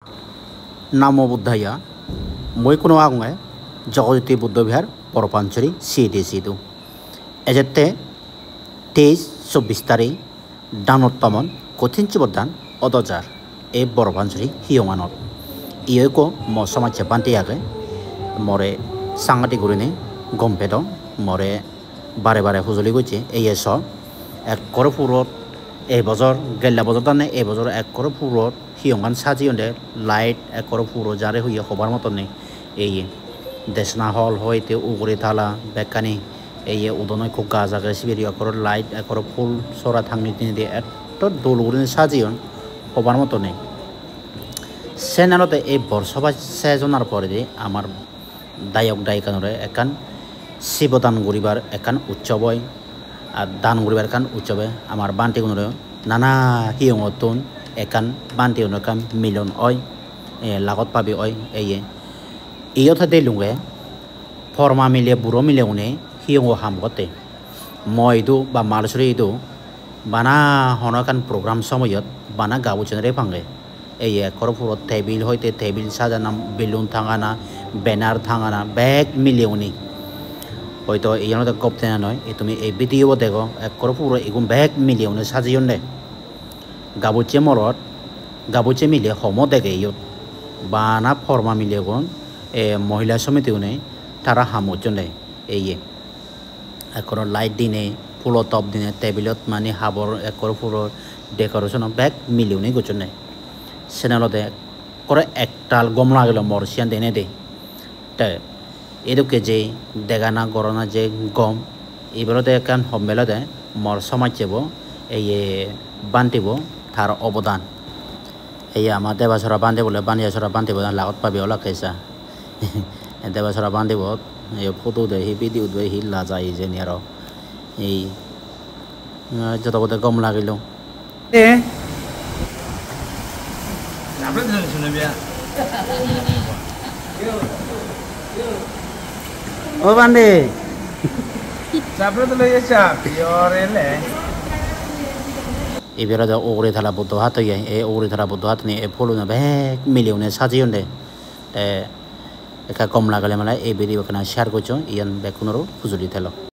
Namo Buddhaya, মই কোনো আগুঙে জগজ্যোতি বুদ্ধ বিহার পরপাঞ্চরি সিডিসিদু এজেতে 23-24 তারিখ দানোত্তমন কঠিন চিবদান অদজার এ বরপাঞ্চরি হিয়মানত ইয়কো ম সমাজে বান্তি আগে মরে সাংগাতি গুরিনে গম্পেদ মরে বারে বারে হুজলি গইছে এই এস এক করে পুরত এই বছর গেল্লা বছর তানে এই বছর এক করে পুরত হিয়মান সাজিয়নে লাইট এক করে পুরো যারে হইয়া হবার মতন নেই এই দেশনা হল হইতে উগরে থালা বেকানি এই উদনয় খুব গাছ আগে শিবির একর লাইট একর ফুল সরা থাংনি তিনি দিয়ে এত দোলগুড়ি সাজিয়ন হবার মতো নেই সেনালতে এই বর্ষবা সেজনার পরে দিয়ে আমার দায়ক দায়িকানরে একান শিবদান গরিবার একান উৎসব হয় আর দান গরিবার একান উৎসবে আমার বান্তিগুনরে নানা হিয়ঙতন একান বান্তিগুন একান মিলন হয় লাগত পাবি হয় ইয়থা দে লুঙ্গে ফর্মা মিলে বুড়ো মিলে উনে হিয়ঙ হামগতে ময়দু বা মালসরি ইদু বানা হনকান প্রোগ্রাম সময়ত বানা গাবুচেনরে ফাঙ্গে এই একর পুরো টেবিল হইতে টেবিল সাজানা বেলুন থাঙানা ব্যানার থাঙানা ব্যাগ মিলে উনি হয়তো এই জন্য গপ্তে না নয় তুমি এই ভিডিও দেখো একর পুরো এগুন ব্যাগ মিলে উনি সাজিয়ন দে গাবুচে মরত গাবুচে মিলে হম দেখে ইয়ত বানা ফর্মা মিলে গুণ মহিলা সমিতি উনি তারা হামুজন দেয় এই একর লাইট দিনে ফুলো টপ দিনে টেবিলত মানে হাবর একর পুরো ডেকোরেশন ব্যাগ মিলে উনি গুজন দেয় সেনালতে করে একটাল গম লাগলো মরসিয়ান দেনে দে তে এদুকে যে দেগানা গরনা যে গম এবারতে একান হমেলতে মর সমাজ যাব এই বান্তিব তার অবদান এই আমার দেবাসরা বান্ধে বলে বানিয়াসরা বান্ধিব লাগত পাবি ওলা কেসা দেবাসরা বান্ধিব এই ফটো দে হি ভিডিও দে হি লাজাই যে নিয়ার এই যত বতে গম লাগিল ও বান্ধে এবারে ওগরে থালা বুদ্ধ হাত হইয়া এই ওগরে থালা বুদ্ধ হাত নিয়ে ফুল ব্যাগ মিলিয়ে সাজিয়ে দে একা কম লাগালে মানে এই ভিডিও শেয়ার করছো ইয়ান ব্যাগ কোনো খুঁজুলি থেলো